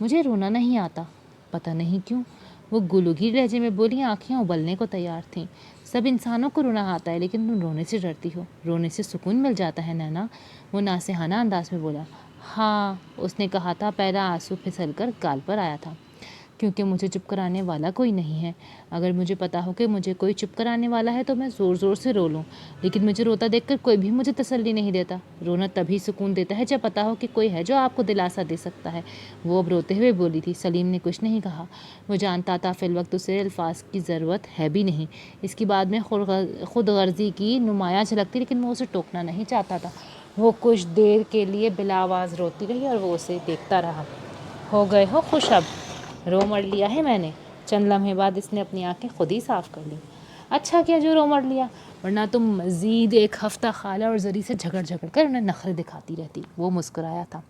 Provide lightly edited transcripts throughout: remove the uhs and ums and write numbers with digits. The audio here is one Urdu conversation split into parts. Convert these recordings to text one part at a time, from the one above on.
مجھے رونا نہیں آتا، پتہ نہیں کیوں، وہ گلوگی لہجے میں بولی، آنکھیں ابلنے کو تیار تھیں۔ سب انسانوں کو رونا آتا ہے لیکن تم رونے سے ڈرتی ہو، رونے سے سکون مل جاتا ہے نینا، وہ ناصحانہ انداز میں بولا۔ ہاں، اس نے کہا تھا، پہلا آنسو پھسل کر گال پر آیا تھا، کیونکہ مجھے چپ کرانے والا کوئی نہیں ہے۔ اگر مجھے پتا ہو کہ مجھے کوئی چپ کرانے والا ہے تو میں زور زور سے رو لوں، لیکن مجھے روتا دیکھ کر کوئی بھی مجھے تسلی نہیں دیتا۔ رونا تبھی سکون دیتا ہے جب پتا ہو کہ کوئی ہے جو آپ کو دلاسا دے سکتا ہے، وہ اب روتے ہوئے بولی تھی۔ سلیم نے کچھ نہیں کہا، وہ جانتا تھا فی الوقت اسے الفاظ کی ضرورت ہے بھی نہیں، اس کی بات میں خود غرضی کی نمایاں جھلکتی، لیکن وہ اسے ٹوکنا نہیں چاہتا تھا۔ وہ کچھ دیر کے لیے بلا آواز روتی رہی اور وہ اسے دیکھتا رہا۔ ہو گئے ہو خوش اب؟ رو مر لیا ہے میں نے؟ چند لمحے بعد اس نے اپنی آنکھیں خود ہی صاف کر لیں۔ اچھا کیا جو رو مر لیا، ورنہ تم مزید ایک ہفتہ خالہ اور زری سے جھگڑ کر انہیں نخرے دکھاتی رہتی۔ وہ مسکرایا تھا۔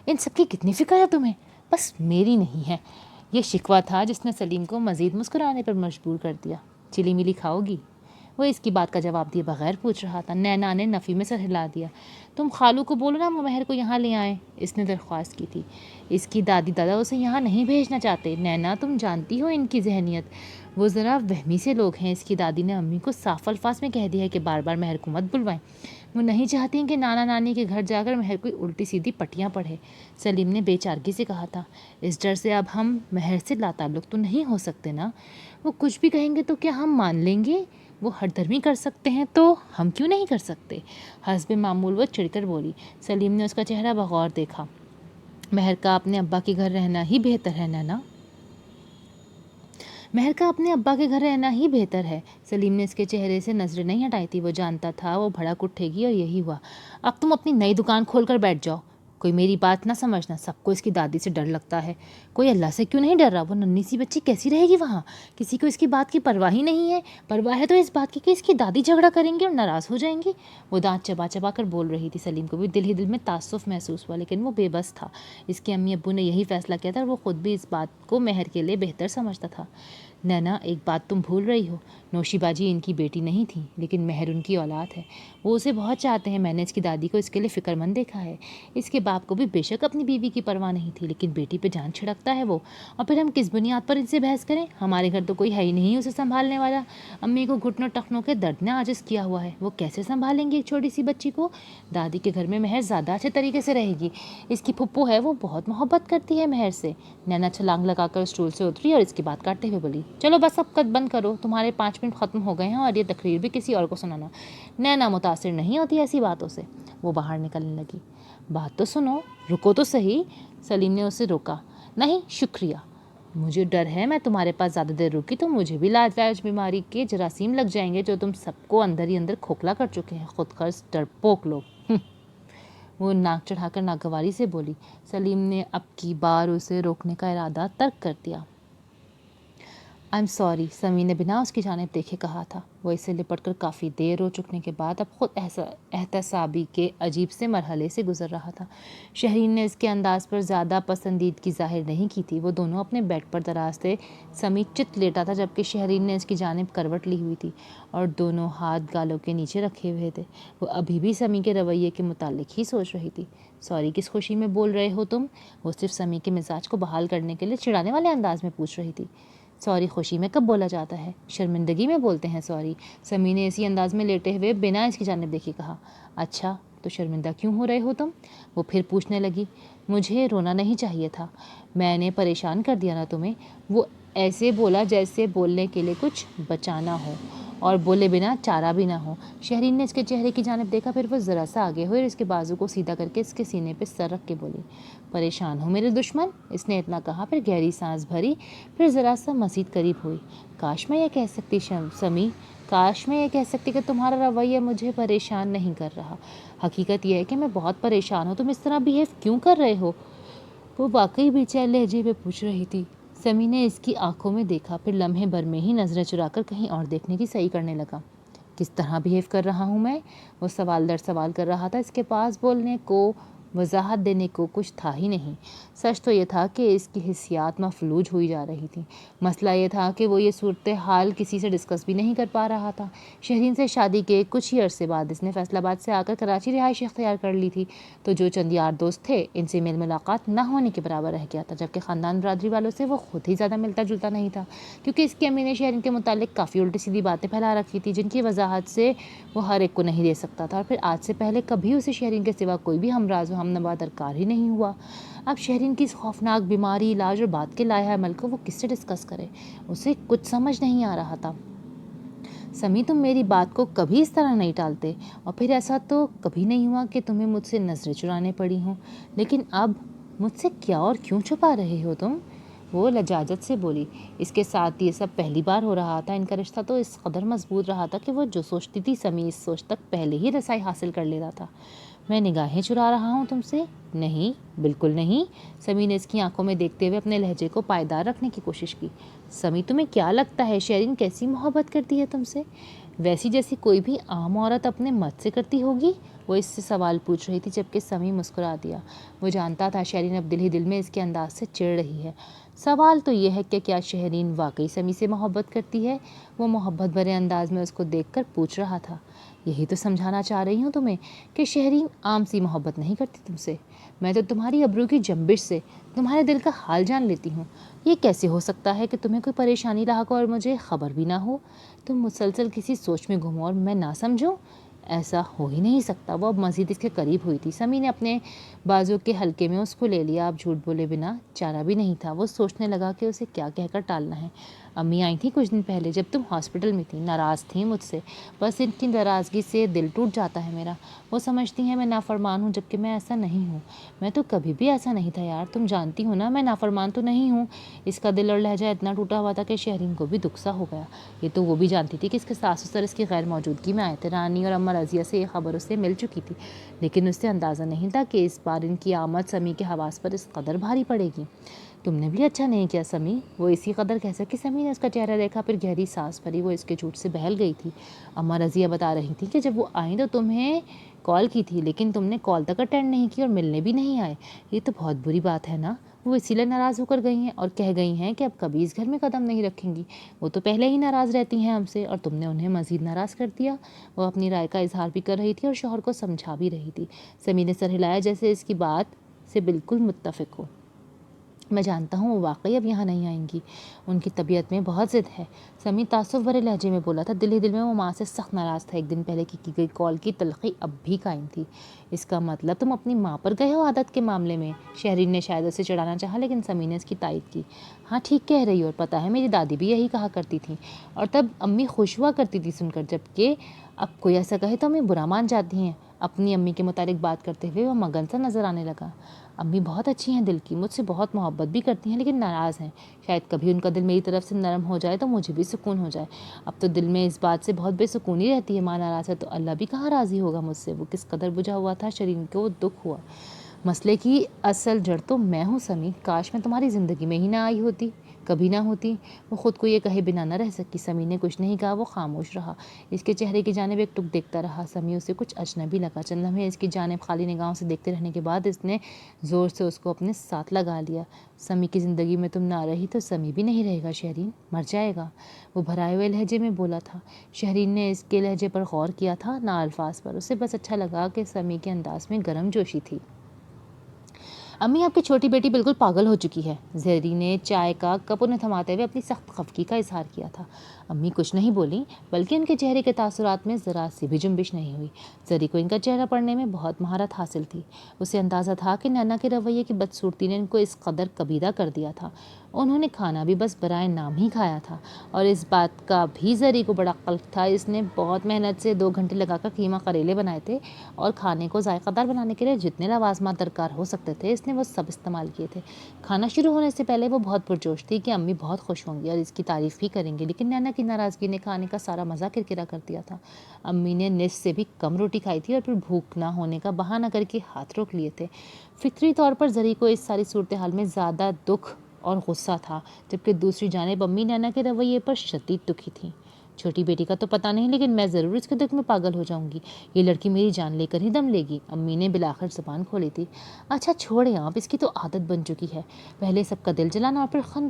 ان سب کی کتنی فکر ہے تمہیں؟ بس میری نہیں ہے، یہ شکوہ تھا جس نے سلیم کو مزید مسکرانے پر مجبور کر دیا۔ چلی ملی کھاؤ گی؟ وہ اس کی بات کا جواب دیے بغیر پوچھ رہا تھا۔ نینا نے نفی میں سر ہلا دیا۔ تم خالو کو بولو نا وہ مہر کو یہاں لے آئیں، اس نے درخواست کی تھی۔ اس کی دادی دادا اسے یہاں نہیں بھیجنا چاہتے۔ نینا تم جانتی ہو ان کی ذہنیت، وہ ذرا وہمی سے لوگ ہیں۔ اس کی دادی نے امی کو صاف الفاظ میں کہہ دیا ہے کہ بار بار مہر کو مت بلوائیں، وہ نہیں چاہتی ہیں کہ نانا نانی کے گھر جا کر مہر کوئی الٹی سیدھی پٹیاں پڑھے۔ سلیم نے بے چارگی سے کہا تھا۔ اس ڈر سے اب ہم مہر سے لاتعلق تو نہیں ہو سکتے نا، وہ کچھ بھی کہیں گے تو کیا ہم مان لیں گے؟ وہ ہر دھرمی کر سکتے ہیں تو ہم کیوں نہیں کر سکتے؟ حسب معمول وہ چڑھ کر بولی۔ سلیم نے اس کا چہرہ بغور دیکھا۔ مہر کا اپنے ابا کے گھر رہنا ہی بہتر ہے نینا، مہر کا اپنے ابا کے گھر رہنا ہی بہتر ہے۔ سلیم نے اس کے چہرے سے نظریں نہیں ہٹائی تھی، وہ جانتا تھا وہ بھڑک اٹھے گی اور یہی ہوا۔ اب تم اپنی نئی دکان کھول کر بیٹھ جاؤ، کوئی میری بات نہ سمجھنا، سب کو اس کی دادی سے ڈر لگتا ہے، کوئی اللہ سے کیوں نہیں ڈر رہا؟ وہ ننھی سی بچی کیسی رہے گی وہاں؟ کسی کو اس کی بات کی پرواہ ہی نہیں ہے، پرواہ ہے تو اس بات کی کہ اس کی دادی جھگڑا کریں گی اور ناراض ہو جائیں گی۔ وہ دانت چبا چبا کر بول رہی تھی۔ سلیم کو بھی دل ہی دل میں تعصب محسوس ہوا، لیکن وہ بے بس تھا۔ اس کے امی ابو نے یہی فیصلہ کیا تھا اور وہ خود بھی اس بات کو مہر کے لیے بہتر سمجھتا تھا۔ نینا ایک بات تم بھول رہی ہو، نوشی باجی ان کی بیٹی نہیں تھی لیکن مہر ان کی اولاد ہے، وہ اسے بہت چاہتے ہیں۔ میں نے اس کی دادی کو اس کے لیے فکر مند دیکھا ہے۔ اس کے باپ کو بھی بے شک اپنی بیوی کی پرواہ نہیں تھی، لیکن بیٹی پہ جان چھڑکتا ہے وہ، اور پھر ہم کس بنیاد پر ان سے بحث کریں؟ ہمارے گھر تو کوئی ہے ہی نہیں اسے سنبھالنے والا۔ امی کو گھٹنوں ٹخنوں کے درد نے عاجز کیا ہوا ہے، وہ کیسے سنبھالیں گی ایک چھوٹی سی بچی کو؟ دادی کے گھر میں مہر زیادہ اچھے طریقے سے رہے گی، اس کی پھپھو ہے وہ بہت محبت کرتی ہے مہر سے۔ نینا چھلانگ لگا کر اسٹول سے اتری اور اس کی بات کاٹتے ہوئے بولی، چلو بس اب کد بند کرو، تمہارے 5 منٹ ختم ہو گئے ہیں اور یہ تقریر بھی کسی اور کو سنانا۔ نینا متاثر نہیں ہوتی ایسی باتوں سے۔ وہ باہر نکلنے لگی۔ بات تو سنو، رکو تو صحیح۔ سلیم نے اسے روکا۔ نہیں شکریہ، مجھے ڈر ہے میں تمہارے پاس زیادہ دیر رکی تو مجھے بھی لاعلاج بیماری کے جراثیم لگ جائیں گے جو تم سب کو اندر ہی اندر کھوکھلا کر چکے ہیں، خود غرض ڈرپوک لوگ۔ وہ ناک چڑھا کر ناگواری سے بولی۔ سلیم نے اب کی بار اسے روکنے کا ارادہ ترک کر دیا۔ آئی ایم سوری، سمی نے بنا اس کی جانب دیکھے کہا تھا۔ وہ اس سے لپٹ کر کافی دیر رو چکنے کے بعد اب خود احتسابی کے عجیب سے مرحلے سے گزر رہا تھا۔ شہرین نے اس کے انداز پر زیادہ پسندیدگی ظاہر نہیں کی تھی۔ وہ دونوں اپنے بیڈ پر دراز تھے، سمی چت لیٹا تھا جبکہ شہرین نے اس کی جانب کروٹ لی ہوئی تھی اور دونوں ہاتھ گالوں کے نیچے رکھے ہوئے تھے۔ وہ ابھی بھی سمی کے رویے کے متعلق ہی سوچ رہی تھی۔ سوری کس خوشی میں بول رہے ہو تم؟ وہ صرف سمی کے مزاج کو بحال کرنے کے لیے چڑھانے والے انداز میں پوچھ رہی تھی۔ سوری خوشی میں کب بولا جاتا ہے؟ شرمندگی میں بولتے ہیں سوری، سمی نے اسی انداز میں لیٹے ہوئے بنا اس کی جانب دیکھے کہا۔ اچھا تو شرمندہ کیوں ہو رہے ہو تم؟ وہ پھر پوچھنے لگی۔ مجھے رونا نہیں چاہیے تھا، میں نے پریشان کر دیا نا تمہیں؟ وہ ایسے بولا جیسے بولنے کے لیے کچھ بچانا ہو اور بولے بنا چارہ بھی نہ ہو۔ شہرین نے اس کے چہرے کی جانب دیکھا، پھر وہ ذرا سا آگے ہوئے اور اس کے بازو کو سیدھا کر کے اس کے سینے پہ سر رکھ کے بولی۔ پریشان ہو میرے دشمن؟ اس نے اتنا کہا، پھر گہری سانس بھری، پھر ذرا سا مزید قریب ہوئی۔ کاش میں یہ کہہ سکتی سمی، کاش میں یہ کہہ سکتی کہ تمہارا رویہ مجھے پریشان نہیں کر رہا۔ حقیقت یہ ہے کہ میں بہت پریشان ہوں، تم اس طرح بیہیو کیوں کر رہے ہو؟ وہ واقعی بے چین لہجے میں پوچھ رہی تھی۔ سمی نے اس کی آنکھوں میں دیکھا، پھر لمحے بھر میں ہی نظریں چرا کر کہیں اور دیکھنے کی صحیح کرنے لگا۔ کس طرح بیہیو کر رہا ہوں میں؟ وہ سوال در سوال کر رہا تھا۔ اس کے پاس بولنے کو وضاحت دینے کو کچھ تھا ہی نہیں۔ سچ تو یہ تھا کہ اس کی حسیات مفلوج ہوئی جا رہی تھیں۔ مسئلہ یہ تھا کہ وہ یہ صورتحال کسی سے ڈسکس بھی نہیں کر پا رہا تھا۔ شہرین سے شادی کے کچھ ہی عرصے بعد اس نے فیصل آباد سے آ کر کراچی رہائش اختیار کر لی تھی، تو جو چند یار دوست تھے ان سے میل ملاقات نہ ہونے کے برابر رہ گیا تھا، جبکہ خاندان برادری والوں سے وہ خود ہی زیادہ ملتا جلتا نہیں تھا، کیونکہ اس کی امی نے شہرین کے متعلق کافی الٹی سیدھی باتیں پھیلا رکھی تھی، جن کی وضاحت سے وہ ہر ایک کو نہیں دے سکتا تھا، اور پھر آج سے پہلے کبھی اسے شہرین کے سوا کوئی بھی ہمراز و ہمنوا درکار ہی نہیں ہوا۔ اب شہرین کی اس خوفناک بیماری، علاج اور بات کے لائحہ عمل کو وہ کس سے ڈسکس کرے؟ اسے کچھ سمجھ نہیں آ رہا تھا۔ سمی، تم میری بات کو کبھی اس طرح نہیں ٹالتے، اور پھر ایسا تو کبھی نہیں ہوا کہ تمہیں مجھ سے نظریں چرانے پڑی ہوں، لیکن اب مجھ سے کیا اور کیوں چھپا رہے ہو تم؟ وہ لجاجت سے بولی۔ اس کے ساتھ یہ سب پہلی بار ہو رہا تھا۔ ان کا رشتہ تو اس قدر مضبوط رہا تھا کہ وہ جو سوچتی تھی سمی اس سوچ تک پہلے ہی رسائی حاصل کر لیتا تھا۔ میں نگاہیں چرا رہا ہوں تم سے؟ نہیں، بالکل نہیں۔ سمی نے اس کی آنکھوں میں دیکھتے ہوئے اپنے لہجے کو پائیدار رکھنے کی کوشش کی۔ سمی، تمہیں کیا لگتا ہے شیرین کیسی محبت کرتی ہے تم سے؟ ویسی جیسی کوئی بھی عام عورت اپنے مرد سے کرتی ہوگی؟ وہ اس سے سوال پوچھ رہی تھی، جبکہ سمی مسکرا دیا۔ وہ جانتا تھا شیرین اب دل ہی دل میں اس کے انداز سے چڑ رہی ہے۔ سوال تو یہ ہے کہ کیا شہرین واقعی سمی سے محبت کرتی ہے؟ وہ محبت بھرے انداز میں اس کو دیکھ کر پوچھ رہا تھا۔ یہی تو سمجھانا چاہ رہی ہوں تمہیں کہ شہرین عام سی محبت نہیں کرتی تم سے۔ میں تو تمہاری ابرو کی جنبش سے تمہارے دل کا حال جان لیتی ہوں۔ یہ کیسے ہو سکتا ہے کہ تمہیں کوئی پریشانی لاحق ہو اور مجھے خبر بھی نہ ہو؟ تم مسلسل کسی سوچ میں گم ہو اور میں نہ سمجھوں؟ ایسا ہو ہی نہیں سکتا۔ وہ اب مزید اس کے قریب ہوئی تھی۔ سمی نے اپنے بازو کے حلقے میں اس کو لے لیا۔ اب جھوٹ بولے بنا چارہ بھی نہیں تھا۔ وہ سوچنے لگا کہ اسے کیا کہہ کر ٹالنا ہے۔ امی آئی تھیں کچھ دن پہلے جب تم ہاسپٹل میں تھی، ناراض تھیں مجھ سے۔ بس ان کی ناراضگی سے دل ٹوٹ جاتا ہے میرا۔ وہ سمجھتی ہیں میں نافرمان ہوں، جبکہ میں ایسا نہیں ہوں۔ میں تو کبھی بھی ایسا نہیں تھا یار، تم جانتی ہو نا میں نافرمان تو نہیں ہوں۔ اس کا دل اور لہجہ اتنا ٹوٹا ہوا تھا کہ شہرین کو بھی دکھ سا ہو گیا۔ یہ تو وہ بھی جانتی تھی کہ اس کے ساس سسر اس کی غیر موجودگی میں آئے تھے۔ رانی اور اماں رضیہ سے یہ خبر اسے مل چکی تھی، لیکن اس سے اندازہ نہیں تھا کہ اس بار ان کی آمد سمی کے حواس پر اس قدر بھاری پڑے گی۔ تم نے بھی اچھا نہیں کیا سمی، وہ اسی قدر کہہ سکی۔ سمی نے اس کا چہرہ دیکھا، پھر گہری سانس بھری۔ وہ اس کے جھوٹ سے بہل گئی تھی۔ اماں رضیہ بتا رہی تھی کہ جب وہ آئیں تو تمہیں کال کی تھی، لیکن تم نے کال تک اٹینڈ نہیں کی اور ملنے بھی نہیں آئے۔ یہ تو بہت بری بات ہے نا۔ وہ اسی لیے ناراض ہو کر گئی ہیں اور کہہ گئی ہیں کہ اب کبھی اس گھر میں قدم نہیں رکھیں گی۔ وہ تو پہلے ہی ناراض رہتی ہیں ہم سے، اور تم نے انہیں مزید ناراض کر دیا۔ وہ اپنی رائے کا اظہار بھی کر رہی تھی اور شوہر کو سمجھا بھی رہی تھی۔ سمی نے سر ہلایا جیسے اس کی بات سے بالکل متفق ہو۔ میں جانتا ہوں وہ واقعی اب یہاں نہیں آئیں گی، ان کی طبیعت میں بہت ضد ہے، سمی تعصب بھرے لہجے میں بولا تھا۔ دل ہی دل میں وہ ماں سے سخت ناراض تھا۔ ایک دن پہلے کی گئی کال کی تلخی اب بھی قائم تھی۔ اس کا مطلب تم اپنی ماں پر گئے ہو عادت کے معاملے میں؟ شہرین نے شاید اسے چڑھانا چاہا، لیکن سمی نے اس کی تائید کی۔ ہاں ٹھیک کہہ رہی ہو، اور پتہ ہے میری دادی بھی یہی کہا کرتی تھیں، اور تب امی خوش ہوا کرتی تھی سن کر، جبکہ اب کوئی ایسا کہے تو امی برا مان جاتی ہیں۔ اپنی امی کے متعلق بات کرتے ہوئے وہ مگن سا نظر آنے لگا۔ امی بہت اچھی ہیں دل کی، مجھ سے بہت محبت بھی کرتی ہیں، لیکن ناراض ہیں۔ شاید کبھی ان کا دل میری طرف سے نرم ہو جائے تو مجھے بھی سکون ہو جائے۔ اب تو دل میں اس بات سے بہت بے سکونی رہتی ہے۔ ماں ناراض ہے تو اللہ بھی کہاں راضی ہوگا مجھ سے؟ وہ کس قدر بجھا ہوا تھا، شیرین کو دکھ ہوا۔ مسئلے کی اصل جڑ تو میں ہوں سمی، کاش میں تمہاری زندگی میں ہی نہ آئی ہوتی، کبھی نہ ہوتی۔ وہ خود کو یہ کہے بنا نہ رہ سکی۔ سمی نے کچھ نہیں کہا، وہ خاموش رہا، اس کے چہرے کی جانب ایک ٹک دیکھتا رہا۔ سمی اسے کچھ اجنبی لگا۔ چند لمحے اس کی جانب خالی نگاہوں سے دیکھتے رہنے کے بعد اس نے زور سے اس کو اپنے ساتھ لگا لیا۔ سمی کی زندگی میں تم نہ رہی تو سمی بھی نہیں رہے گا شہرین، مر جائے گا، وہ بھرائے ہوئے لہجے میں بولا تھا۔ شہرین نے اس کے لہجے پر غور کیا تھا، نہ الفاظ پر۔ اسے بس اچھا لگا کہ سمی کے انداز میں گرم جوشی تھی۔ امی آپ کی چھوٹی بیٹی بالکل پاگل ہو چکی ہے، زہری نے چائے کا کپ انہیں تھماتے ہوئے اپنی سخت خفگی کا اظہار کیا تھا۔ امی کچھ نہیں بولی، بلکہ ان کے چہرے کے تاثرات میں ذرا سی بھی جنبش نہیں ہوئی۔ زہری کو ان کا چہرہ پڑھنے میں بہت مہارت حاصل تھی۔ اسے اندازہ تھا کہ نینا کے رویے کی بدصورتی نے ان کو اس قدر کبیدہ کر دیا تھا۔ انہوں نے کھانا بھی بس برائے نام ہی کھایا تھا، اور اس بات کا بھی زہری کو بڑا قلق تھا۔ اس نے بہت محنت سے 2 گھنٹے لگا کر قیمہ کریلے بنائے تھے، اور کھانے کو ذائقہ دار بنانے کے لیے جتنے لوازمات درکار ہو سکتے تھے اس نے وہ سب استعمال کیے تھے۔ کھانا شروع ہونے سے پہلے وہ بہت پرجوش تھی کہ امی بہت خوش ہوں گی اور اس کی تعریف بھی کریں گی، لیکن نینا کی ناراضگی نے کھانے کا سارا مزہ کرکرا کر دیا تھا۔ امی نے نصف سے بھی کم روٹی کھائی تھی اور پھر بھوک نہ ہونے کا بہانہ کر کے ہاتھ روک لیے تھے۔ فطری طور پر زہری کو اس ساری صورتحال میں زیادہ دکھ اور غصہ تھا، جبکہ دوسری جانب امی نینا کے رویے پر شدید دکھی تھیں۔ چھوٹی بیٹی کا تو پتہ نہیں، لیکن میں ضرور اس کے دکھ میں پاگل ہو جاؤں گی، یہ لڑکی میری جان لے کر ہی دم لے گی۔ امی نے بالآخر زبان کھولی تھی۔ اچھا چھوڑیں آپ، اس کی تو عادت بن چکی ہے، پہلے سب کا دل جلانا اور پھر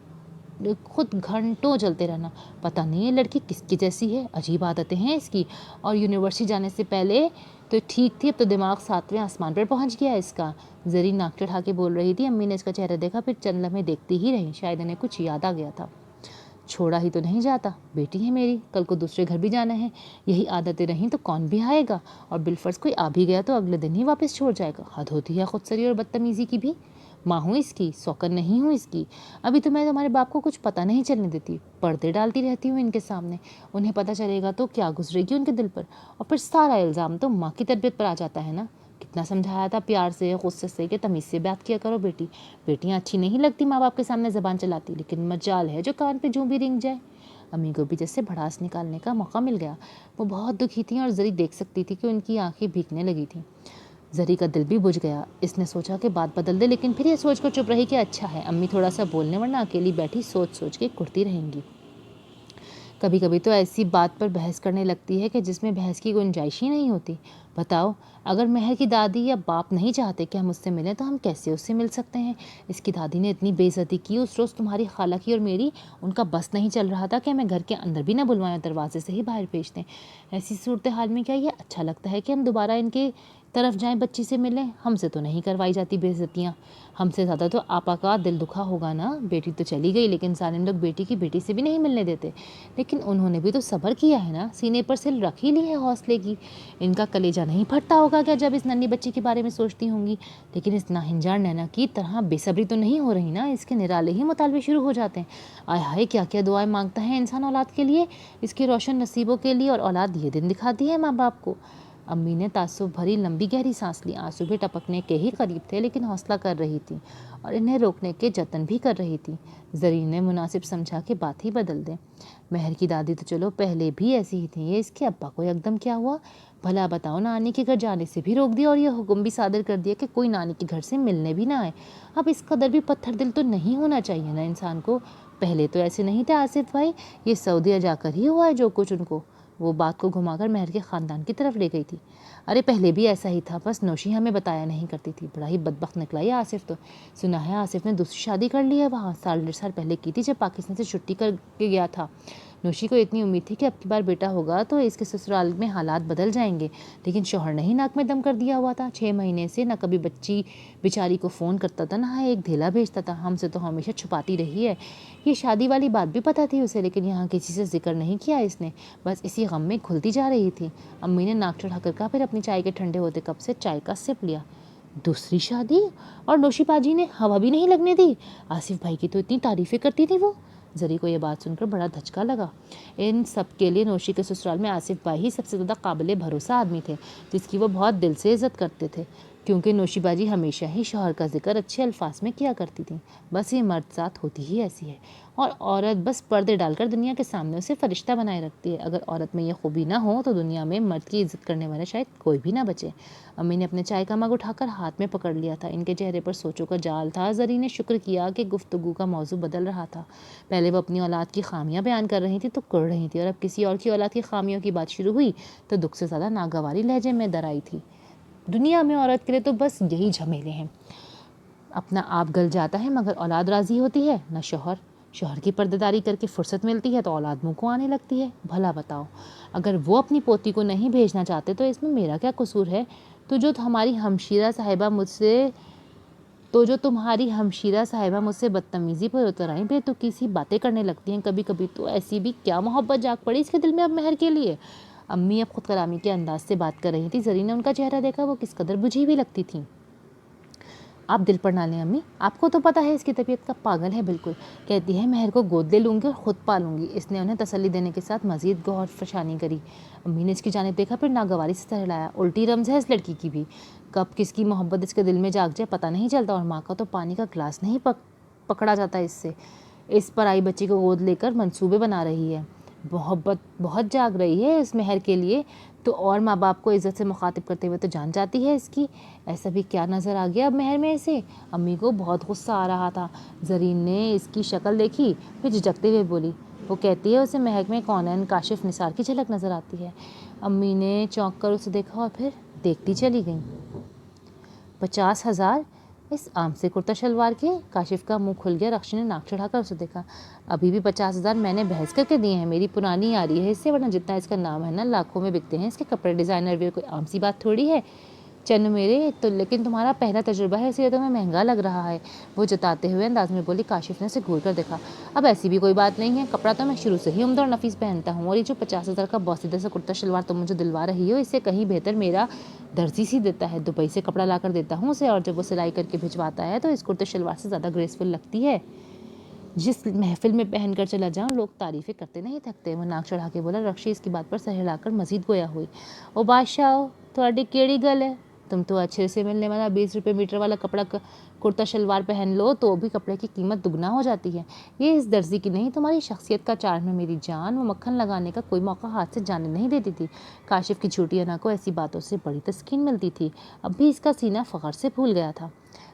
خود گھنٹوں جلتے رہنا۔ پتہ نہیں یہ لڑکی کس کی جیسی ہے، عجیب عادتیں ہیں اس کی، اور یونیورسٹی جانے سے پہلے تو ٹھیک تھی، اب تو دماغ 7ویں آسمان پر پہنچ گیا اس کا۔ زرین ناک چڑھا کے بول رہی تھی۔ امی نے اس کا چہرہ دیکھا، پھر چند لمحے دیکھتی ہی رہی، شاید انہیں کچھ یاد آ گیا تھا۔ چھوڑا ہی تو نہیں جاتا، بیٹی ہے میری، کل کو دوسرے گھر بھی جانا ہے، یہی عادتیں رہیں تو کون بھی آئے گا، اور بالفرض کوئی آ بھی گیا تو اگلے دن ہی واپس چھوڑ جائے گا۔ حد ہوتی ہے خودسری اور بدتمیزی کی بھی۔ ماں ہوں اس کی، سوکن نہیں ہوں اس کی۔ ابھی تو میں تمہارے باپ کو کچھ پتہ نہیں چلنے دیتی، پردے ڈالتی رہتی ہوں ان کے سامنے، انہیں پتہ چلے گا تو کیا گزرے گی ان کے دل پر، اور پھر سارا الزام تو ماں کی تربیت پر آ جاتا ہے نا۔ کتنا سمجھایا تھا پیار سے، غصے سے، کہ تمیز سے بات کیا کرو بیٹی، بیٹیاں اچھی نہیں لگتی ماں باپ کے سامنے زبان چلاتی، لیکن مجال ہے جو کان پہ جوں بھی رنگ جائے۔ امی کو بھی جیسے بھڑاس نکالنے کا موقع مل گیا۔ وہ بہت دکھی تھیں اور زری دیکھ سکتی تھی کہ ان کی آنکھیں بھیگنے لگی تھیں۔ زری کا دل بھی بجھ گیا، اس نے سوچا کہ بات بدل دے، لیکن پھر یہ سوچ کر چپ رہی کہ اچھا ہے امی تھوڑا سا بولنے، ورنہ اکیلی بیٹھی سوچ سوچ کے کرتی رہیں گی۔ کبھی کبھی تو ایسی بات پر بحث کرنے لگتی ہے کہ جس میں بحث کی گنجائش ہی نہیں ہوتی۔ بتاؤ، اگر مہر کی دادی یا باپ نہیں چاہتے کہ ہم اس سے ملیں تو ہم کیسے اس سے مل سکتے ہیں؟ اس کی دادی نے اتنی بے عزتی کی اس روز تمہاری خالہ کی اور میری، ان کا بس نہیں چل رہا تھا کہ ہمیں گھر کے اندر بھی نہ بلوائیں، دروازے سے ہی باہر بھیج دیں۔ ایسی صورتحال میں کیا یہ اچھا لگتا ہے کہ ہم دوبارہ ان کے طرف جائیں، بچی سے ملیں؟ ہم سے تو نہیں کروائی جاتی بے عزتیاں، ہم سے زیادہ تو آپا کا دل دکھا ہوگا نا۔ بیٹی تو چلی گئی، لیکن ظالم لوگ بیٹی کی بیٹی سے بھی نہیں ملنے دیتے۔ لیکن انہوں نے بھی تو صبر کیا ہے نا، سینے پر سل رکھ ہی لی ہے حوصلے کی۔ ان کا کلیجہ نہیں پھٹتا ہوگا کیا جب اس ننھی بچی کے بارے میں سوچتی ہوں گی؟ لیکن اس ناہنجار نینا کی طرح بے صبری تو نہیں ہو رہی نا، اس کے نرالے ہی مطالبے شروع ہو جاتے ہیں۔ آئے ہائے، کیا کیا دعائیں مانگتا ہے انسان اولاد کے لیے، اس کے روشن نصیبوں کے لیے، اور اولاد یہ دن دکھاتی ہے ماں باپ کو۔ امی نے تعصب بھری لمبی گہری سانس لی، آنسو بھی ٹپکنے کے ہی قریب تھے، لیکن حوصلہ کر رہی تھی اور انہیں روکنے کے جتن بھی کر رہی تھی۔ زرین نے مناسب سمجھا کہ بات ہی بدل دیں۔ مہر کی دادی تو چلو پہلے بھی ایسی ہی تھی، یہ اس کے ابا کو یکدم کیا ہوا؟ بھلا بتاؤ، نانی کے گھر جانے سے بھی روک دیا اور یہ حکم بھی صادر کر دیا کہ کوئی نانی کے گھر سے ملنے بھی نہ آئے۔ اب اس قدر بھی پتھر دل تو نہیں ہونا چاہیے نا انسان کو، پہلے تو ایسے نہیں تھے آصف بھائی، یہ سعودیہ جا کر ہی ہوا ہے جو کچھ ان کو۔ وہ بات کو گھما کر مہر کے خاندان کی طرف لے گئی تھی۔ ارے پہلے بھی ایسا ہی تھا، بس نوشی ہمیں بتایا نہیں کرتی تھی، بڑا ہی بدبخت نکلا یہ آصف تو۔ سنا ہے آصف نے دوسری شادی کر لی ہے وہاں، 1.5 سال پہلے کی تھی جب پاکستان سے چھٹی کر کے گیا تھا۔ نوشی کو اتنی امید تھی کہ اب کی بار بیٹا ہوگا تو اس کے سسرال میں حالات بدل جائیں گے، لیکن شوہر نے ہی ناک میں دم کر دیا ہوا تھا۔ 6 مہینے سے نہ کبھی بچی بیچاری کو فون کرتا تھا، نہ ایک دھیلا بھیجتا تھا، ہم سے تو ہمیشہ چھپاتی رہی ہے۔ یہ شادی والی بات بھی پتہ تھی اسے، لیکن یہاں کسی سے ذکر نہیں کیا اس نے، بس اسی غم میں کھلتی جا رہی تھی۔ امی نے ناک چڑھا کر کہا، پھر اپنی چائے کے ٹھنڈے ہوتے کپ سے چائے کا سپ لیا۔ دوسری شادی؟ اور نوشی باجی نے ہوا بھی نہیں لگنے دی؟ آصف بھائی کی تو اتنی تعریفیں کرتی تھی وہ۔ زری کو یہ بات سن کر بڑا دھچکا لگا۔ ان سب کے لیے نوشی کے سسرال میں آصف بھائی ہی سب سے زیادہ قابل بھروسہ آدمی تھے، جس کی وہ بہت دل سے عزت کرتے تھے، کیونکہ نوشی باجی ہمیشہ ہی شوہر کا ذکر اچھے الفاظ میں کیا کرتی تھیں۔ بس یہ مرد ذات ہوتی ہی ایسی ہے، اور عورت بس پردے ڈال کر دنیا کے سامنے اسے فرشتہ بنائے رکھتی ہے۔ اگر عورت میں یہ خوبی نہ ہو تو دنیا میں مرد کی عزت کرنے والا شاید کوئی بھی نہ بچے۔ امی نے اپنے چائے کا مگ اٹھا کر ہاتھ میں پکڑ لیا تھا، ان کے چہرے پر سوچوں کا جال تھا۔ زری نے شکر کیا کہ گفتگو کا موضوع بدل رہا تھا۔ پہلے وہ اپنی اولاد کی خامیاں بیان کر رہی تھی تو کڑ رہی تھی، اور اب کسی اور کی اولاد کی خامیوں کی بات شروع ہوئی تو دکھ سے زیادہ ناگواری لہجے میں در آئی تھی۔ دنیا میں عورت کے لیے تو بس یہی جھمیلے ہیں، اپنا آپ گل جاتا ہے مگر اولاد راضی ہوتی ہے نہ شوہر کی پردے داری کر کے فرصت ملتی ہے تو اولاد منہ کو آنے لگتی ہے۔ بھلا بتاؤ، اگر وہ اپنی پوتی کو نہیں بھیجنا چاہتے تو اس میں میرا کیا قصور ہے؟ تو جو تمہاری ہمشیرہ صاحبہ مجھ سے بدتمیزی پر اتر آئیں، بے تو کسی باتیں کرنے لگتی ہیں کبھی کبھی، تو ایسی بھی کیا محبت جاگ پڑی اس کے دل میں اب مہر کے لیے؟ امی اب خود کلامی کے انداز سے بات کر رہی تھی۔ زری نے ان کا چہرہ دیکھا، وہ کس قدر بجھی ہوئی لگتی تھیں۔ آپ دل پر نہ لیں امی، آپ کو تو پتہ ہے اس کی طبیعت کا، پاگل ہے بالکل، کہتی ہے مہر کو گود لے لوں گی اور خود پالوں گی۔ اس نے انہیں تسلی دینے کے ساتھ مزید غور فشانی کری۔ امی نے اس کی جانب دیکھا، پھر ناگواری سے سر ہلایا۔ الٹی رمز ہے اس لڑکی کی بھی، کب کس کی محبت اس کے دل میں جاگ جائے پتہ نہیں چلتا، اور ماں کا تو پانی کا گلاس نہیں پکڑا جاتا اس سے۔ اس پرائی بچی کو گود لے کر منصوبے بنا رہی ہے، محبت بہت جاگ رہی ہے اس مہر کے لیے تو، اور ماں باپ کو عزت سے مخاطب کرتے ہوئے تو جان جاتی ہے اس کی۔ ایسا بھی کیا نظر آ گیا اب مہر میں اسے؟ امی کو بہت غصہ آ رہا تھا۔ زرین نے اس کی شکل دیکھی، پھر جھجکتے ہوئے بولی، وہ کہتی ہے اسے مہک میں کونین کاشف نثار کی جھلک نظر آتی ہے۔ امی نے چونک کر اسے دیکھا اور پھر دیکھتی چلی گئیں۔ 50,000 اس عام سے کرتا شلوار کے؟ کاشف کا منہ کھل گیا۔ رخشی نے ناک چڑھا کر اسے دیکھا۔ ابھی بھی 50,000 میں نے بحث کر کے دیے ہیں، میری پرانی آ رہی ہے اس سے، ورنہ جتنا اس کا نام ہے نا لاکھوں میں بکتے ہیں اس کے کپڑے۔ ڈیزائنر ویئر کوئی عام سی بات تھوڑی ہے چن میرے تو، لیکن تمہارا پہلا تجربہ ہے اس لیے تمہیں مہنگا لگ رہا ہے، وہ جتاتے ہوئے انداز میں بولی۔ کاشف نے اسے گھور کر دیکھا۔ اب ایسی بھی کوئی بات نہیں ہے، کپڑا تو میں شروع سے ہی عمدہ اور نفیس پہنتا ہوں، اور یہ جو 50,000 کا بوسیدہ سا کرتا شلوار تم مجھے دلوا رہی ہو، اس سے کہیں بہتر میرا درزی سی دیتا ہے، دبئی سے کپڑا لا کر دیتا ہوں اسے، اور جب وہ سلائی کر کے بھجواتا ہے تو اس کرتے شلوار سے زیادہ گریسفل لگتی ہے۔ جس محفل میں پہن کر چلا جاؤں لوگ تعریفیں کرتے نہیں تھکتے، وہ ناک چڑھا کے بولا۔ رخشی اس کی بات پر سر ہلا کر مزید گویا ہوئی۔ او بادشاہ تھوڑی کیڑی گل ہے، تم تو اچھے سے ملنے والا 20 روپے میٹر والا کپڑا کرتا شلوار پہن لو تو بھی کپڑے کی قیمت دگنا ہو جاتی ہے۔ یہ اس درزی کی نہیں تمہاری شخصیت کا چارم ہے میری جان۔ وہ مکھن لگانے کا کوئی موقع ہاتھ سے جانے نہیں دیتی تھی۔ کاشف کی چھوٹی انا کو ایسی باتوں سے بڑی تسکین ملتی تھی، اب بھی اس کا سینہ فخر سے پھول گیا تھا۔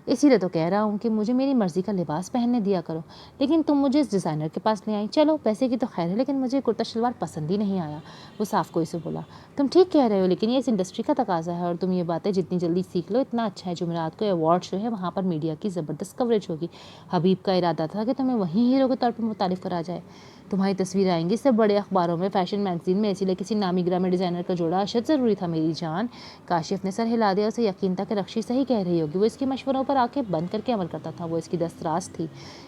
اسی لیے تو کہہ رہا ہوں کہ مجھے میری مرضی کا لباس پہننے دیا کرو، لیکن تم مجھے اس ڈیزائنر کے پاس لے آئی۔ چلو پیسے کی تو خیر ہے، لیکن مجھے کرتا شلوار پسند ہی نہیں آیا۔ وہ صاف کوئی سے بولا۔ تم ٹھیک کہہ رہے ہو، لیکن یہ اس انڈسٹری کا تقاضا ہے، اور تم یہ باتیں جتنی جلدی سیکھ لو اتنا اچھا ہے۔ جمعرات کو ایوارڈ شو ہے، وہاں پر میڈیا کی زبردست کوریج ہوگی۔ حبیب کا ارادہ تھا کہ تمہیں وہیں ہیرو کے طور پر متعارف کرا جائے، تمہاری تصویر آئیں گی سب بڑے اخباروں میں، فیشن میگزین میں، اسی لیے کسی نامی گرامی ڈیزائنر کا جوڑا اشد ضروری تھا میری جان۔ کاشف نے سر ہلا دیا، اسے یقین تھا کہ رخشی صحیح کہہ رہی ہوگی، وہ اس کے مشوروں پر آنکھیں بند کر کے عمل کرتا تھا، وہ اس کی دستراز تھی،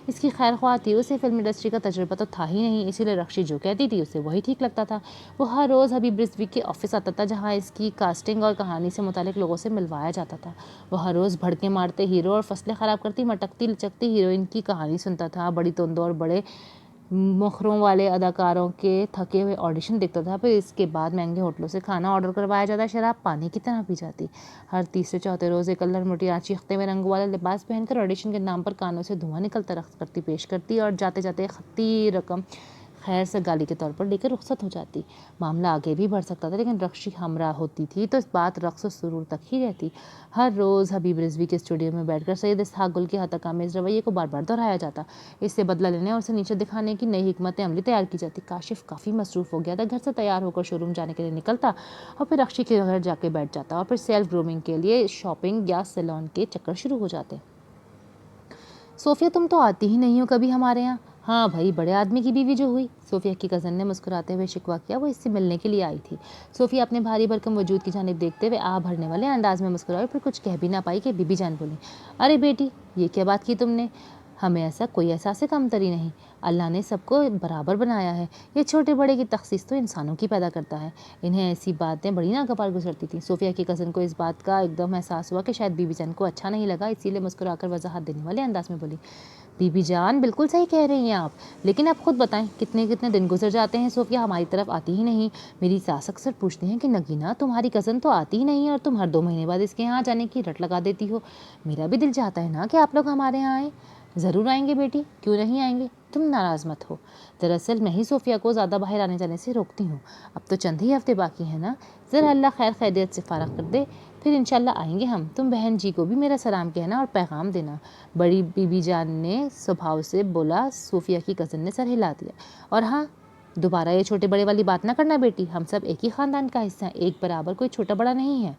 اس کی خیر خواہ تھی، اسے فلم انڈسٹری کا تجربہ تو تھا ہی نہیں، اسی لیے رخشی جو کہتی تھی اسے وہی ٹھیک لگتا تھا۔ وہ ہر روز حبیب رضوی کے آفس آتا تھا جہاں اس کی کاسٹنگ اور کہانی سے متعلق لوگوں سے ملوایا جاتا تھا۔ وہ ہر روز بھڑکے مارتے ہیرو اور فصلیں خراب کرتی مٹکتی لچکتی ہیروئن کی کہانی سنتا تھا، بڑی توندوں اور بڑے مخروں والے اداکاروں کے تھکے ہوئے آڈیشن دیکھتا تھا، پھر اس کے بعد مہنگے ہوٹلوں سے کھانا آرڈر کروایا جاتا، شراب پانی کی طرح پی جاتی۔ ہر تیسرے چوتھے روز ایک الر موٹی آنچی اختے میں رنگوں والا لباس پہن کر آڈیشن کے نام پر کانوں سے دھواں نکلتا رقص کرتی پیش کرتی، اور جاتے جاتے خطی رقم خیر سے گالی کے طور پر لے کر رخصت ہو جاتی۔ معاملہ آگے بھی بڑھ سکتا تھا، لیکن رخشی ہمراہ ہوتی تھی تو اس بات رقص و سرور تک ہی رہتی۔ ہر روز حبیب رضوی کے اسٹوڈیو میں بیٹھ کر سید اسحاق گل کے ہتک آمیز رویے کو بار بار دہرایا جاتا، اس سے بدلہ لینے اور اسے نیچے دکھانے کی نئی حکمت عملی تیار کی جاتی۔ کاشف کافی مصروف ہو گیا تھا، گھر سے تیار ہو کر شو روم جانے کے لیے نکلتا اور پھر رخشی کے گھر جا کے بیٹھ جاتا، اور پھر سیلف گرومنگ کے لیے شاپنگ یا سیلون کے چکر شروع ہو جاتے۔ صوفیہ تم تو آتی ہی نہیں ہو کبھی ہمارے یہاں۔ ہاں بھائی، بڑے آدمی کی بیوی جو ہوئی، صوفیہ کی کزن نے مسکراتے ہوئے شکوہ کیا۔ وہ اس سے ملنے کے لیے آئی تھی۔ صوفیہ اپنے بھاری بھرکم وجود کی جانب دیکھتے ہوئے آہ بھرنے والے انداز میں مسکرائی، پھر کچھ کہہ بھی نہ پائی کہ بی بی جان بولی، ارے بیٹی یہ کیا بات کی تم نے، ہمیں ایسا کوئی احساس کمتری نہیں، اللہ نے سب کو برابر بنایا ہے، یہ چھوٹے بڑے کی تخصیص تو انسانوں کی پیدا کرتا ہے۔ انہیں ایسی باتیں بڑی ناگوار گزرتی تھیں۔ صوفیہ کی کزن کو اس بات کا ایک دم احساس ہوا کہ شاید بی بی جان کو اچھا نہیں لگا، اسی لیے مسکرا کر وضاحت دینے والے انداز میں بولی، بی بی جان بالکل صحیح کہہ رہی ہیں آپ، لیکن آپ خود بتائیں کتنے کتنے دن گزر جاتے ہیں صوفیہ ہماری طرف آتی ہی نہیں۔ میری ساس اکثر پوچھتی ہیں کہ نگینہ تمہاری کزن تو آتی ہی نہیں اور تم ہر 2 مہینے بعد اس کے یہاں جانے کی رٹ لگا دیتی ہو۔ میرا بھی دل چاہتا ہے نا کہ آپ لوگ ہمارے یہاں آئیں۔ ضرور آئیں گے بیٹی، کیوں نہیں آئیں گے، تم ناراض مت ہو، دراصل میں ہی صوفیہ کو زیادہ باہر آنے جانے سے روکتی ہوں، اب تو چند ہی ہفتے باقی ہیں نا، ذرا اللہ خیر خیریت سے فارغ کر دے، پھر انشاءاللہ آئیں گے ہم، تم بہن جی کو بھی میرا سلام کہنا اور پیغام دینا۔ بڑی بی بی جان نے سبھاؤ سے بولا۔ صوفیہ کی کزن نے سر ہلا دیا، اور ہاں دوبارہ یہ چھوٹے بڑے والی بات نہ کرنا بیٹی، ہم سب ایک ہی خاندان کا حصہ ہیں، ایک برابر کوئی چھوٹا بڑا نہیں ہے۔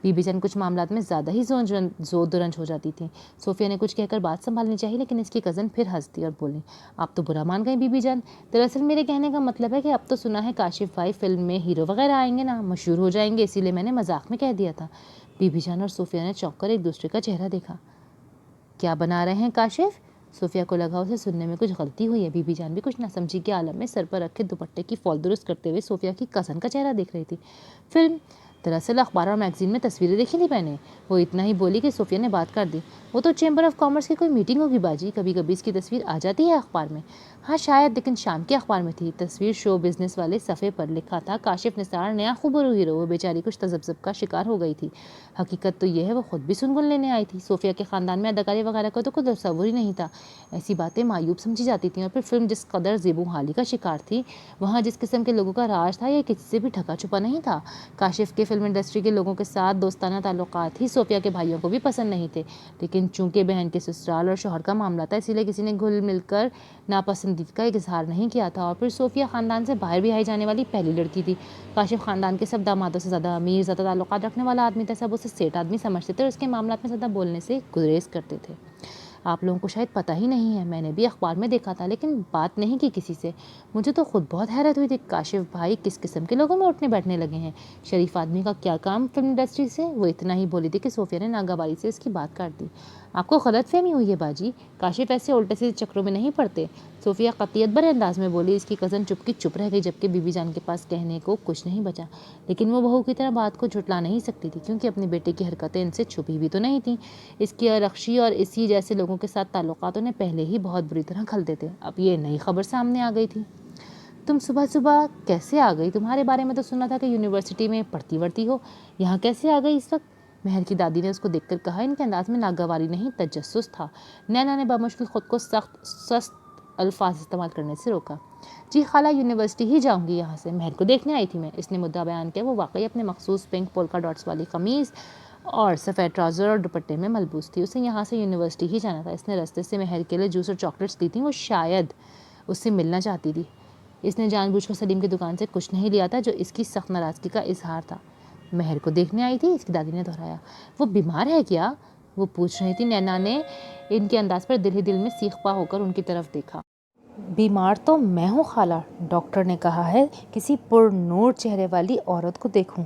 بی بی جان کچھ معاملات میں زیادہ ہی زود رنج ہو جاتی تھیں۔ صوفیہ نے کچھ کہہ کر بات سنبھالنی چاہی، لیکن اس کی کزن پھر ہنس دی اور بولی، آپ تو برا مان گئی بی بی جان، دراصل میرے کہنے کا مطلب ہے کہ اب تو سنا ہے کاشف بھائی فلم میں ہیرو وغیرہ آئیں گے نا، مشہور ہو جائیں گے، اسی لیے میں نے مذاق میں کہہ دیا تھا۔ بی بی جان اور صوفیہ نے چونک کر ایک دوسرے کا چہرہ دیکھا۔ کیا بنا رہے ہیں کاشف؟ صوفیہ کو لگا اسے سننے میں کچھ غلطی ہوئی ہے۔ بی بی جان بھی کچھ ناسمجھی کے عالم میں سر پر رکھے دوپٹے کی فال درست کرتے ہوئے صوفیہ کی کزن کا چہرہ دیکھ رہی تھی۔ فلم؟ دراصل اخبار اور میگزین میں تصویریں دیکھی تھی میں نے، وہ اتنا ہی بولی کہ صوفیہ نے بات کر دی، وہ تو چیمبر آف کامرس کی کوئی میٹنگ ہوگی باجی، کبھی کبھی اس کی تصویر آ جاتی ہے اخبار میں۔ ہاں شاید، لیکن شام کے اخبار میں تھی، تصویر شو بزنس والے صفحے پر لکھا تھا کاشف نثار نیا خوبرو ہیرو، وہ بیچاری کچھ تذبذب کا شکار ہو گئی تھی۔ حقیقت تو یہ ہے وہ خود بھی سنگن لینے آئی تھی، صوفیہ کے خاندان میں اداکاری وغیرہ کا تو کوئی تصور ہی نہیں تھا، ایسی باتیں معیوب سمجھی جاتی تھیں، اور پھر فلم جس قدر زیبو حالی کا شکار تھی، وہاں جس قسم کے لوگوں کا راج تھا، یہ کسی سے بھی ڈھکا چھپا نہیں تھا۔ کاشف کے فلم انڈسٹری کے لوگوں کے ساتھ دوستانہ تعلقات ہی صوفیہ کے بھائیوں کو بھی پسند نہیں تھے، لیکن چونکہ بہن کے سسرال اور شوہر کا معاملہ تھا، اسی لیے کسی نے گھل مل کر ناپسندیدگی کا اظہار نہیں کیا تھا۔ اور پھر صوفیہ خاندان سے باہر بھی آئی جانے والی پہلی لڑکی تھی۔ کاشف خاندان کے سب دامادوں سے زیادہ امیر، زیادہ تعلقات رکھنے والا آدمی تھا، سب اسے سیٹ آدمی سمجھتے تھے اور اس کے معاملات میں زیادہ بولنے سے گریز کرتے تھے۔ آپ لوگوں کو شاید پتہ ہی نہیں ہے، میں نے بھی اخبار میں دیکھا تھا لیکن بات نہیں کی کسی سے۔ مجھے تو خود بہت حیرت ہوئی تھی، کاشف بھائی کس قسم کے لوگوں میں اٹھنے بیٹھنے لگے ہیں؟ شریف آدمی کا کیا کام فلم انڈسٹری سے؟ وہ اتنا ہی بولی تھی کہ صوفیہ نے ناگواری سے اس کی بات کاٹ دی۔ آپ کو غلط فہمی ہوئی ہے باجی، کاشف ایسے الٹے سیدھے چکروں میں نہیں پڑتے۔ صوفیہ قطعیت بھرے انداز میں بولی۔ اس کی کزن چپ کی چپ رہ گئی، جبکہ بی بی جان کے پاس کہنے کو کچھ نہیں بچا، لیکن وہ بہو کی طرح بات کو جھٹلا نہیں سکتی تھی، کیونکہ اپنے بیٹے کی حرکتیں ان سے چھپی بھی تو نہیں تھیں۔ اس کی رخشی اور اسی جیسے لوگوں کے ساتھ تعلقات انہیں پہلے ہی بہت بری طرح کھلتے تھے، اب یہ نئی خبر سامنے آ گئی تھی۔ تم صبح صبح کیسے آ گئی؟ تمہارے بارے میں تو سنا تھا کہ یونیورسٹی میں پڑھتی وڑھتی ہو، یہاں کیسے آ گئی اس وقت؟ مہر کی دادی نے اس کو دیکھ کر کہا۔ ان کے انداز میں ناگواری نہیں، تجسس تھا۔ نینا نے بمشکل خود کو سست الفاظ استعمال کرنے سے روکا۔ جی خالہ، یونیورسٹی ہی جاؤں گی یہاں سے، مہر کو دیکھنے آئی تھی میں۔ اس نے مدعا بیان کیا۔ وہ واقعی اپنے مخصوص پنک پولکا ڈاٹس والی قمیض اور سفید ٹراؤزر اور دوپٹے میں ملبوس تھی۔ اسے یہاں سے یونیورسٹی ہی جانا تھا۔ اس نے رستے سے مہر کے لیے جوس اور چاکلیٹس دی تھیں، وہ شاید اس سے ملنا چاہتی تھی۔ اس نے جان بوجھ کر سلیم کی دکان سے کچھ نہیں لیا تھا، جو اس کی سخت ناراضگی کا اظہار تھا۔ مہر کو دیکھنے آئی تھی، اس کی دادی نے دہرایا۔ وہ بیمار ہے کیا؟ وہ پوچھ رہی تھی۔ نینا نے ان کے انداز پر دل ہی دل میں سیخ پا ہو کر ان کی طرف دیکھا۔ بیمار تو میں ہوں خالہ، ڈاکٹر نے کہا ہے کسی پر نور چہرے والی عورت کو دیکھوں،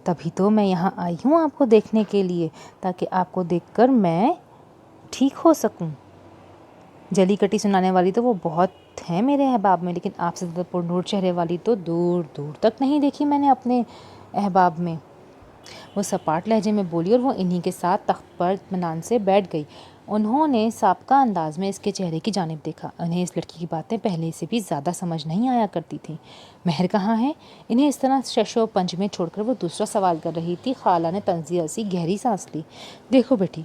تبھی تو میں یہاں آئی ہوں آپ کو دیکھنے کے لیے، تاکہ آپ کو دیکھ کر میں ٹھیک ہو سکوں۔ جلی کٹی سنانے والی تو وہ بہت ہیں میرے احباب میں، لیکن آپ سے زیادہ پر نور چہرے والی تو دور دور تک نہیں دیکھی میں نے اپنے احباب میں۔ وہ سپاٹ لہجے میں بولی اور وہ انہی کے ساتھ تخت پر اطمینان سے بیٹھ گئی۔ انہوں نے سابقہ انداز میں اس کے چہرے کی جانب دیکھا۔ انہیں اس لڑکی کی باتیں پہلے سے بھی زیادہ سمجھ نہیں آیا کرتی تھیں۔ مہر کہاں ہے؟ انہیں اس طرح شش و پنج میں چھوڑ کر وہ دوسرا سوال کر رہی تھی۔ خالہ نے تنزیہ سی گہری سانس لی۔ دیکھو بیٹی،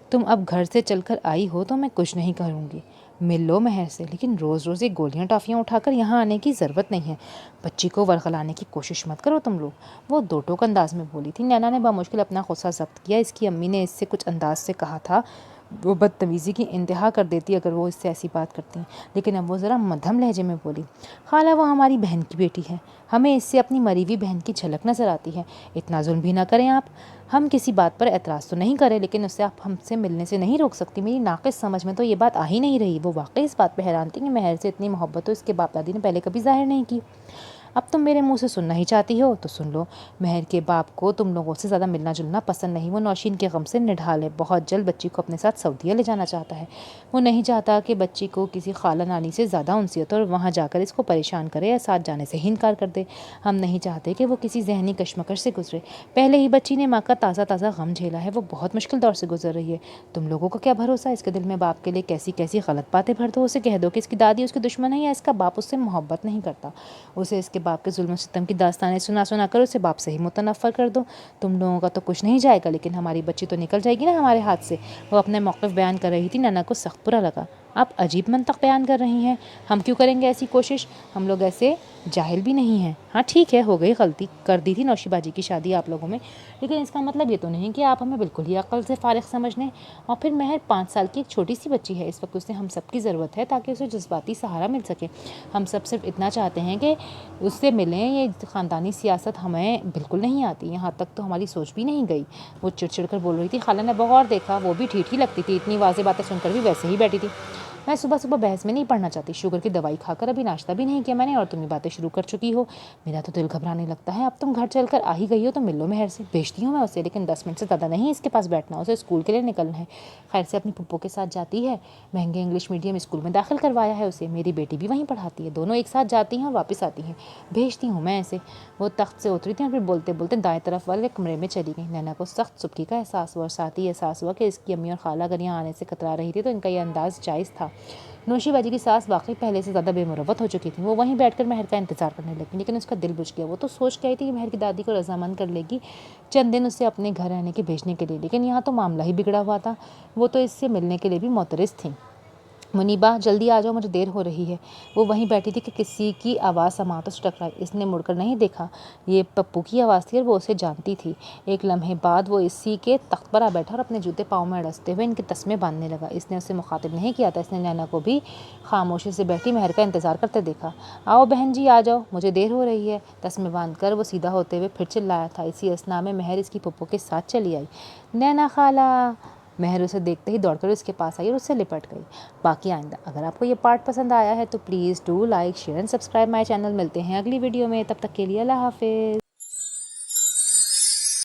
تم اب گھر سے چل کر آئی ہو تو میں کچھ نہیں کروں گی، مل لو مہر سے، لیکن روز روز یہ گولیاں ٹافیاں اٹھا کر یہاں آنے کی ضرورت نہیں ہے۔ بچی کو ورغلانے کی کوشش مت کرو تم لوگ، وہ دو ٹوک انداز میں بولی تھی۔ نینا نے بمشکل اپنا غصہ ضبط کیا۔ اس کی امی نے اس سے کچھ انداز سے کہا تھا، وہ بدتمیزی کی انتہا کر دیتی اگر وہ اس سے ایسی بات کرتی، لیکن اب وہ ذرا مدھم لہجے میں بولی۔ خالہ، وہ ہماری بہن کی بیٹی ہے، ہمیں اس سے اپنی مری ہوئی بہن کی جھلک نظر آتی ہے، اتنا ظلم بھی نہ کریں آپ۔ ہم کسی بات پر اعتراض تو نہیں کرے، لیکن اسے آپ ہم سے ملنے سے نہیں روک سکتی۔ میری ناقص سمجھ میں تو یہ بات آ ہی نہیں رہی۔ وہ واقعی اس بات پہ حیران تھی کہ مہر سے اتنی محبت تو اس کے باپ دادی نے پہلے کبھی ظاہر نہیں کی۔ اب تم میرے منہ سے سننا ہی چاہتی ہو تو سن لو، مہر کے باپ کو تم لوگوں سے زیادہ ملنا جلنا پسند نہیں۔ وہ نوشین کے غم سے نڈھال ہے، بہت جلد بچی کو اپنے ساتھ سعودیہ لے جانا چاہتا ہے۔ وہ نہیں چاہتا کہ بچی کو کسی خالہ نانی سے زیادہ انسیت ہو اور وہاں جا کر اس کو پریشان کرے یا ساتھ جانے سے ہی انکار کر دے۔ ہم نہیں چاہتے کہ وہ کسی ذہنی کشمکش سے گزرے۔ پہلے ہی بچی نے ماں کا تازہ تازہ غم جھیلا ہے، وہ بہت مشکل دور سے گزر رہی ہے۔ تم لوگوں کا کیا بھروسہ اس کے دل میں باپ کے لیے کیسی کیسی غلط باتیں بھر دو۔ اسے کہہ دو کہ اس کی دادی اس کی دشمن ہے یا اس کا باپ اس سے محبت نہیں کرتا۔ اسے اس کے باپ کے ظلم و ستم کی داستانیں سنا سنا کر اسے باپ سے ہی متنفر کر دو۔ تم لوگوں کا تو کچھ نہیں جائے گا، لیکن ہماری بچی تو نکل جائے گی نا ہمارے ہاتھ سے۔ وہ اپنے موقف بیان کر رہی تھی۔ نینا کو سخت برا لگا۔ آپ عجیب منطق بیان کر رہی ہیں، ہم کیوں کریں گے ایسی کوشش؟ ہم لوگ ایسے جاہل بھی نہیں ہیں۔ ہاں ٹھیک ہے، ہو گئی غلطی، کر دی تھی نوشی باجی کی شادی آپ لوگوں میں، لیکن اس کا مطلب یہ تو نہیں کہ آپ ہمیں بالکل ہی عقل سے فارغ سمجھ لیں۔ اور پھر مہر 5 سال کی ایک چھوٹی سی بچی ہے، اس وقت اسے ہم سب کی ضرورت ہے تاکہ اسے جذباتی سہارا مل سکے۔ ہم سب صرف اتنا چاہتے ہیں کہ اس سے ملیں۔ یہ خاندانی سیاست ہمیں بالکل نہیں آتی، یہاں تک تو ہماری سوچ بھی نہیں گئی۔ وہ چڑ چڑ کر بول رہی تھی۔ خالہ نے بغور دیکھا، وہ بھی ٹھیٹ ہی لگتی تھی، اتنی واضح باتیں سن کر بھی ویسے ہی بیٹھی تھی۔ میں صبح صبح بحث میں نہیں پڑھنا چاہتی، شوگر کی دوائی کھا کر ابھی ناشتہ بھی نہیں کیا میں نے، اور تم یہ باتیں شروع کر چکی ہو، میرا تو دل گھبرانے لگتا ہے۔ اب تم گھر چل کر آ ہی گئی ہو تو مل لو مہر سے، بھیجتی ہوں میں اسے، لیکن 10 منٹ سے زیادہ نہیں اس کے پاس بیٹھنا، اسے اسکول کے لیے نکلنا ہے۔ خیر سے اپنی پھپھو کے ساتھ جاتی ہے، مہنگے انگلش میڈیم اسکول میں داخل کروایا ہے اسے، میری بیٹی بھی وہیں پڑھاتی ہے، دونوں ایک ساتھ جاتی ہیں اور واپس آتی ہیں، بھیجتی ہوں میں اسے۔ وہ تخت سے اتری تھی اور پھر بولتے بولتے دائیں طرف والے کمرے میں چلی گئی۔ نینا کو سخت سبکی کا احساس ہوا اور ساتھ ہی احساس ہوا کہ اس کی امی اور خالہ اگر یہاں آنے سے کترا رہی تھی تو ان کا یہ انداز جائز تھا۔ نوشی باجی کی ساس واقعی پہلے سے زیادہ بے مروت ہو چکی تھی۔ وہ وہیں بیٹھ کر مہر کا انتظار کرنے لگی، لیکن اس کا دل بجھ گیا۔ وہ تو سوچ کے آئی تھی کہ مہر کی دادی کو رضامند کر لے گی چند دن اسے اپنے گھر رہنے کے بھیجنے کے لیے، لیکن یہاں تو معاملہ ہی بگڑا ہوا تھا۔ وہ تو اس سے ملنے کے لیے بھی معترض تھیں۔ منیبا جلدی آ جاؤ، مجھے دیر ہو رہی ہے۔ وہ وہیں بیٹھی تھی کہ کسی کی آواز سماعتوں سے ٹکرائی۔ اس نے مڑ کر نہیں دیکھا، یہ پپو کی آواز تھی اور وہ اسے جانتی تھی۔ ایک لمحے بعد وہ اسی کے تخت پر آ بیٹھا اور اپنے جوتے پاؤں میں اڑستے ہوئے ان کے تسمے باندھنے لگا۔ اس نے اسے مخاطب نہیں کیا تھا، اس نے نینا کو بھی خاموشی سے بیٹھی مہر کا انتظار کرتے دیکھا۔ آؤ بہن جی، آ جاؤ، مجھے دیر ہو رہی ہے۔ تسمے باندھ کر وہ سیدھا ہوتے ہوئے پھر چلایا تھا۔ اسی اثنا میں مہر اس کی پھپھو کے ساتھ چلی آئی۔ نینا خالہ! مہر اسے دیکھتے ہی دوڑ کر اس کے پاس آئی اور اس سے لپٹ گئی۔ باقی آئندہ اگر آپ کو یہ پارٹ پسند آیا ہے تو please do like, share and subscribe my channel. ملتے ہیں اگلی ویڈیو میں، تب تک کے لیے اللہ حافظ۔